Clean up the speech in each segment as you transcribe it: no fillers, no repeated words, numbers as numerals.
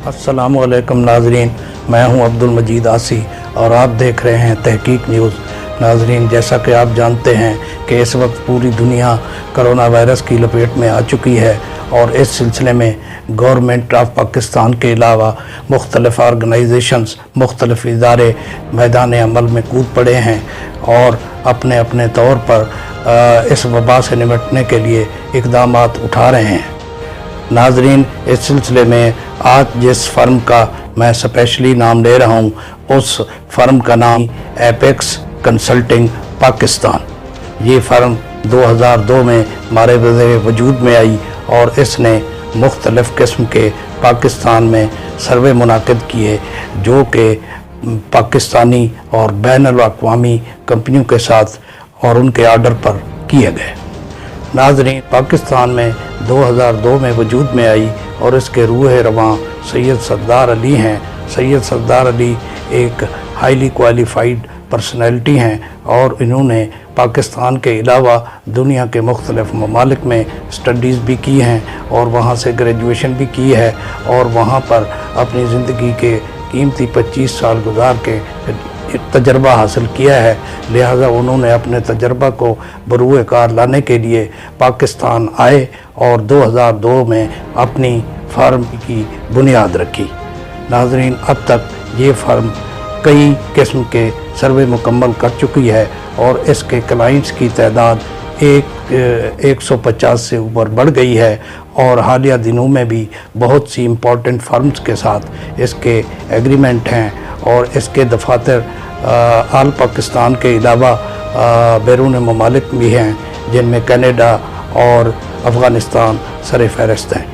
अस्सलामु अलैकुम नाजरीन, मैं हूं अब्दुल मजीद आसी और आप देख रहे हैं तहकीक न्यूज़। नाजरीन, जैसा कि आप जानते हैं कि इस वक्त पूरी दुनिया करोना वायरस की लपेट में आ चुकी है और इस सिलसिले में गवर्नमेंट ऑफ पाकिस्तान के अलावा मुख्तलिफ ऑर्गेनाइजेशंस, मुख्तलिफ इदारे मैदान अमल में कूद पड़े हैं और अपने अपने तौर पर इस वबा से निपटने के लिए इक़दामात उठा रहे हैं। नाजरीन, इस सिलसिले में आज जिस फर्म का मैं स्पेशली नाम ले रहा हूँ, उस फर्म का नाम एपेक्स कंसल्टिंग पाकिस्तान। ये फर्म 2002 में हमारे वजूद में आई और इसने मुख्तलिफ़ किस्म के पाकिस्तान में सर्वे मुनाकिद किए जो कि पाकिस्तानी और बैनुल अक़वामी कंपनियों के साथ और उनके आर्डर पर किए गए। नाज़रीन, पाकिस्तान में 2002 में वजूद में आई और इसके रूह रवां सैयद सरदार अली हैं। सैयद सरदार अली एक हाईली क्वालिफाइड पर्सनैलिटी हैं और इन्होंने पाकिस्तान के अलावा दुनिया के मुख्तलिफ ममालिक में स्टडीज़ भी की हैं और वहाँ से ग्रेजुएशन भी की है और वहाँ पर अपनी ज़िंदगी के कीमती 25 साल गुजार के तजर्बा हासिल किया है। लिहाजा उन्होंने अपने तजर्बा को बरूए कार लाने के लिए पाकिस्तान आए और 2002 में अपनी फर्म की बुनियाद रखी। नाजरीन, अब तक ये फर्म कई किस्म के सर्वे मुकम्मल कर चुकी है और इसके क्लाइंट्स की तादाद 150 से ऊपर बढ़ गई है और हालिया दिनों में भी बहुत सी इम्पोर्टेंट फर्म्स के साथ इसके एग्रीमेंट हैं और इसके दफातर आल पाकिस्तान के अलावा बैरून ममालिक भी हैं जिनमें कनाडा और अफ़गानिस्तान सर फहरिस्त हैं।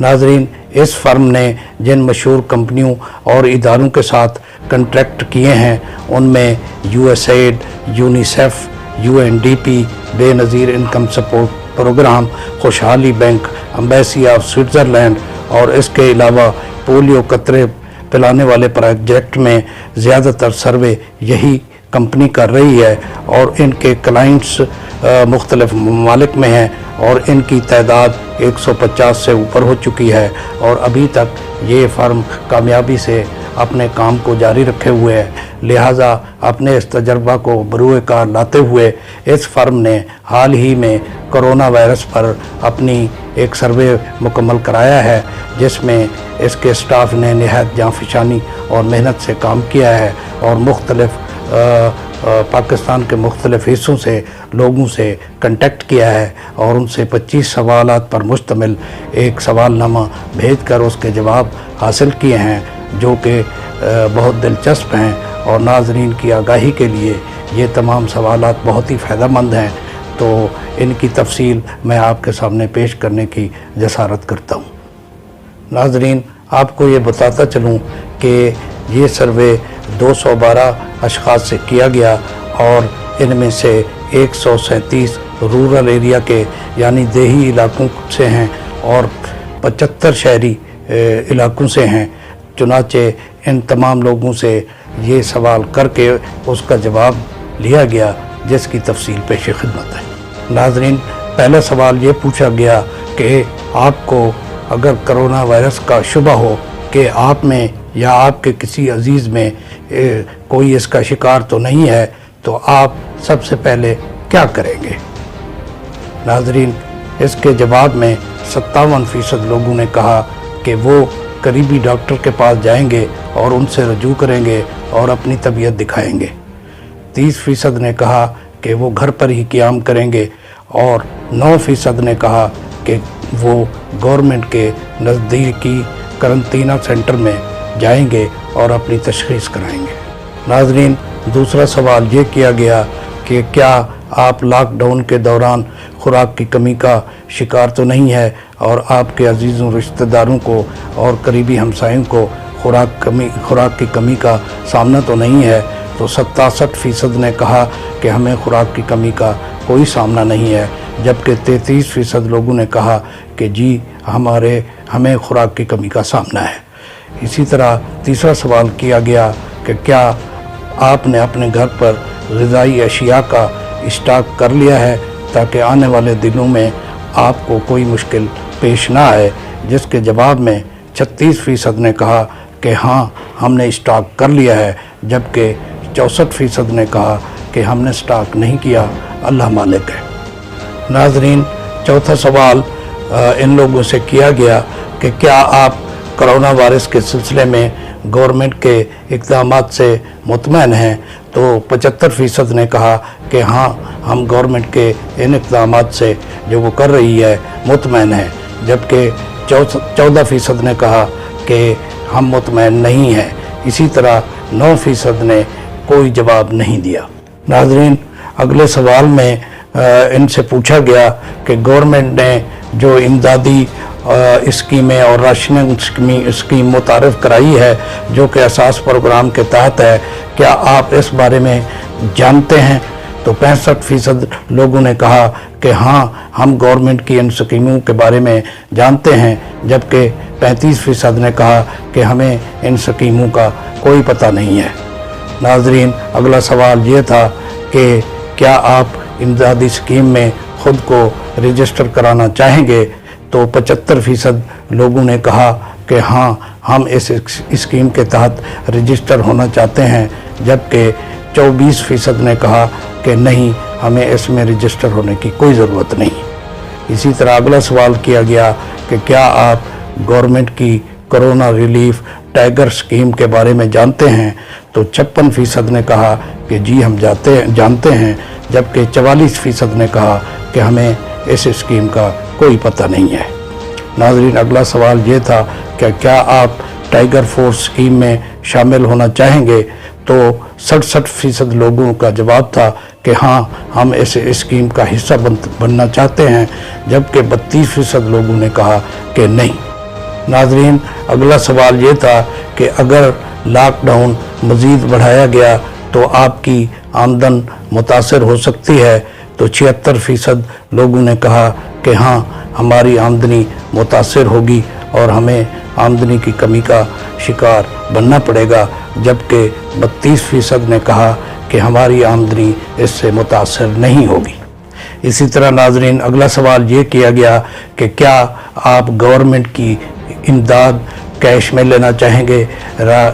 नाजरीन, इस फर्म ने जिन मशहूर कंपनियों और इदारों के साथ कंट्रैक्ट किए हैं उनमें USAID, UNICEF, UNDP, Benazir Income Support Programme, Khushhali Bank, embassy of Switzerland और इसके अलावा पोलियो कतरे पिलाने वाले प्रोजेक्ट में ज़्यादातर सर्वे यही कंपनी कर रही है और इनके क्लाइंट्स मुख्तलिफ ममालिक में हैं और इनकी तादाद 150 से ऊपर हो चुकी है और अभी तक ये फर्म कामयाबी से अपने काम को जारी रखे हुए है। लिहाजा अपने इस तजर्बा को बरूए कार लाते हुए इस फर्म ने हाल ही में कोरोना वायरस पर अपनी एक सर्वे मुकम्मल कराया है जिसमें इसके स्टाफ ने नहायत जांफशानी और मेहनत से काम किया है और मुख्तलिफ पाकिस्तान के मुख्तलिफ हिस्सों से लोगों से कंटेक्ट किया है और उनसे 25 सवालात पर मुश्तमिल एक सवालनामा भेज कर उसके जवाब हासिल किए हैं जो कि बहुत दिलचस्प हैं और नाजरीन की आगाही के लिए ये तमाम सवालात बहुत ही फ़ायदेमंद हैं। तो इनकी तफसील मैं आपके सामने पेश करने की जसारत करता हूँ। नाजरीन, आपको ये बताता चलूँ कि ये सर्वे 212 अशख़ास से किया गया और इनमें से 137 रूरल एरिया के यानी देही इलाकों से हैं और 75 शहरी इलाकों से हैं। चुनाचे इन तमाम लोगों से ये सवाल करके उसका जवाब लिया गया जिसकी तफसील पेश खिदमत है। नाजरीन, पहला सवाल ये पूछा गया कि आपको अगर कोरोना वायरस का शुबा हो कि आप में या आपके किसी अजीज़ में कोई इसका शिकार तो नहीं है तो आप सबसे पहले क्या करेंगे। नाजरीन, इसके जवाब में 57% लोगों ने कहा कि वो करीबी डॉक्टर के पास जाएंगे और उनसे रजू करेंगे और अपनी तबीयत दिखाएंगे। 30% ने कहा कि वो घर पर ही क़याम करेंगे और 9% ने कहा कि वो गवर्नमेंट के नज़दीकी करंतना सेंटर में जाएंगे और अपनी तशख़ीस कराएंगे। नाज़रीन, दूसरा सवाल ये किया गया कि क्या आप लॉकडाउन के दौरान खुराक की कमी का शिकार तो नहीं है और आपके अजीज़ों रिश्तेदारों को और करीबी हमसायों को खुराक की कमी का सामना तो नहीं है। तो 67% ने कहा कि हमें खुराक की कमी का कोई सामना नहीं है, जबकि 33% लोगों ने कहा कि जी हमें खुराक की कमी का सामना है। इसी तरह तीसरा सवाल किया गया कि क्या आपने अपने घर पर ग़िज़ाई अशिया का स्टॉक कर लिया है ताकि आने वाले दिनों में आपको कोई मुश्किल पेश ना आए, जिसके जवाब में 36% ने कहा कि हाँ हमने स्टॉक कर लिया है, जबकि 64% ने कहा कि हमने स्टॉक नहीं किया, अल्लाह मालिक है। नाज़रीन, चौथा सवाल इन लोगों से किया गया कि क्या आप कोरोना वायरस के सिलसिले में गवर्नमेंट के इक़दामात से मुतमईन हैं, तो 75% ने कहा कि हाँ हम गवर्नमेंट के इन इक़दामात से जो वो कर रही है मुतमईन हैं, जबकि 14% ने कहा कि हम मुतमईन नहीं हैं। इसी तरह 9% ने कोई जवाब नहीं दिया। नाज़रीन, अगले सवाल में इनसे पूछा गया कि गवर्नमेंट ने जो इमदादी स्कीमें और राशनिंग स्कीम मुतारफ़ कराई है जो कि असास प्रोग्राम के तहत है, क्या आप इस बारे में जानते हैं? तो 65% लोगों ने कहा कि हाँ हम गवर्नमेंट की इन स्कीमों के बारे में जानते हैं, जबकि 35% ने कहा कि हमें इन स्कीमों का कोई पता नहीं है। नाज़रीन, अगला सवाल ये था कि क्या आप इमदादी स्कीम में ख़ुद को रजिस्टर कराना चाहेंगे? तो 75% लोगों ने कहा कि हाँ हम इस स्कीम के तहत रजिस्टर होना चाहते हैं, जबकि 24% ने कहा कि नहीं हमें इसमें रजिस्टर होने की कोई ज़रूरत नहीं। इसी तरह अगला सवाल किया गया कि क्या आप गवर्नमेंट की कोरोना रिलीफ टाइगर स्कीम के बारे में जानते हैं? तो 56% ने कहा कि जी हम जानते हैं, जबकि 44% ने कहा कि हमें इस स्कीम का कोई पता नहीं है। नाज़रीन, अगला सवाल ये था कि क्या आप टाइगर फोर्स स्कीम में शामिल होना चाहेंगे? तो 67% लोगों का जवाब था कि हाँ हम इस स्कीम का हिस्सा बनना चाहते हैं, जबकि 32% लोगों ने कहा कि नहीं। नाज़रीन, अगला सवाल ये था कि अगर लॉकडाउन मज़ीद बढ़ाया गया तो आपकी आमदन मुतासर हो सकती है। तो 76% लोगों ने कहा कि हाँ हमारी आमदनी मुतासर होगी और हमें आमदनी की कमी का शिकार बनना पड़ेगा, जबकि 32% ने कहा कि हमारी आमदनी इससे मुतासर नहीं होगी। इसी तरह नाज़रीन, अगला सवाल ये किया गया कि क्या आप गवर्नमेंट की इमदाद कैश में लेना चाहेंगे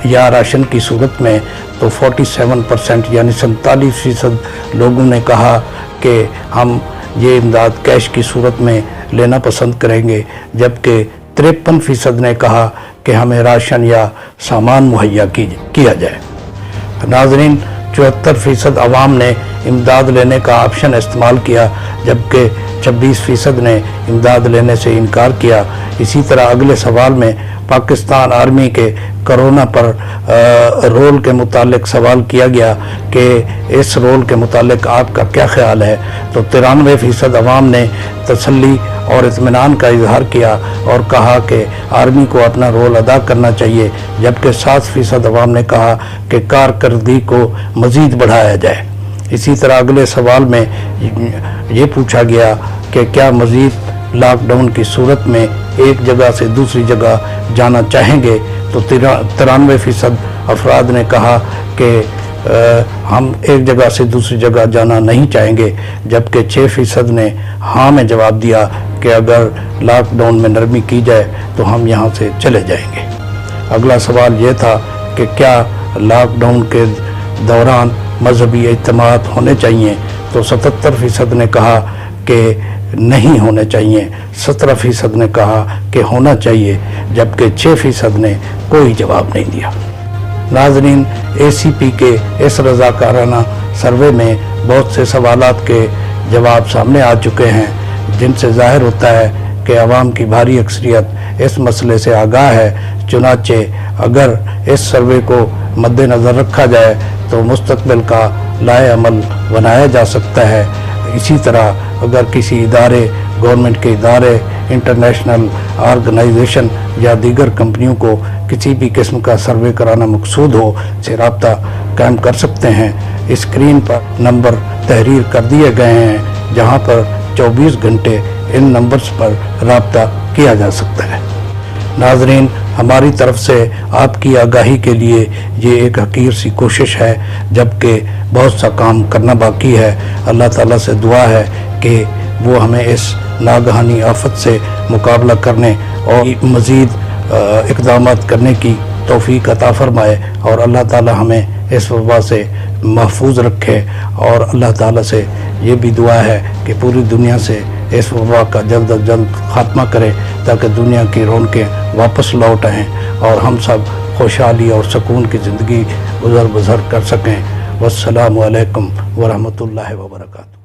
या राशन की सूरत में? तो 47% यानी 47% लोगों ने कहा कि हम ये इमदाद कैश की सूरत में लेना पसंद करेंगे, जबकि 53% ने कहा कि हमें राशन या सामान मुहैया किया जाए। नाज़रीन, 74% अवाम ने इमदाद लेने का ऑप्शन इस्तेमाल किया, जबकि 26% ने इमदाद लेने से इनकार किया। इसी तरह अगले सवाल में पाकिस्तान आर्मी के कोरोना पर रोल के मुतालिक सवाल किया गया कि इस रोल के मुतालिक आपका क्या ख्याल है? तो 93% अवाम ने तसल्ली और इत्मीनान का इजहार किया और कहा कि आर्मी को अपना रोल अदा करना चाहिए, जबकि 7% अवाम ने कहा कि कारकर्दगी को मज़ीद बढ़ाया जाए। इसी तरह अगले सवाल में ये पूछा गया कि क्या मज़ीद लॉकडाउन की सूरत में एक जगह से दूसरी जगह जाना चाहेंगे? तो 93% अफराद ने कहा कि हम एक जगह से दूसरी जगह जाना नहीं चाहेंगे, जबकि 6% ने हाँ में जवाब दिया कि अगर लॉकडाउन में नरमी की जाए तो हम यहाँ से चले जाएंगे। अगला सवाल ये था कि क्या लॉकडाउन के दौरान मजहबी इज्तिमात होने चाहिए? तो 77% ने कहा कि नहीं होने चाहिए, 17% ने कहा कि होना चाहिए, जबकि 6% ने कोई जवाब नहीं दिया। नाज़रीन, ACP के इस रज़ाकाराना सर्वे में बहुत से सवालात के जवाब सामने आ चुके हैं, जिनसे ज़ाहिर होता है कि अवाम की भारी अक्सरियत इस मसले से आगाह है। चुनाचे अगर इस सर्वे को मद्देनज़र रखा जाए तो मुस्तक़बिल का लाए अमल बनाया जा सकता है। इसी तरह अगर किसी इदारे, गवर्नमेंट के इदारे, इंटरनेशनल ऑर्गेनाइजेशन या दीगर कंपनियों को किसी भी किस्म का सर्वे कराना मकसूद हो से रब्ता कायम कर सकते हैं। स्क्रीन पर नंबर तहरीर कर दिए गए हैं, जहां पर 24 घंटे इन नंबर्स पर रब्ता किया जा सकता है। नाज़रीन, हमारी तरफ से आपकी आगाही के लिए ये एक हकीर सी कोशिश है, जबकि बहुत सा काम करना बाकी है। अल्लाह ताला से दुआ है कि वो हमें इस नागहानी आफत से मुकाबला करने और मज़ीद اقدامات کرنے کی توفیق عطا فرمائے، اور اللہ تعالی ہمیں اس وبا سے محفوظ رکھے، اور اللہ تعالی سے یہ بھی دعا ہے کہ پوری دنیا سے اس وبا کا جلد از جلد خاتمہ کرے، تاکہ دنیا کی رونقیں واپس لوٹ آئیں اور ہم سب خوشحالی اور سکون کی زندگی گزر بسر کر سکیں۔ والسلام علیکم ورحمۃ اللہ وبرکاتہ۔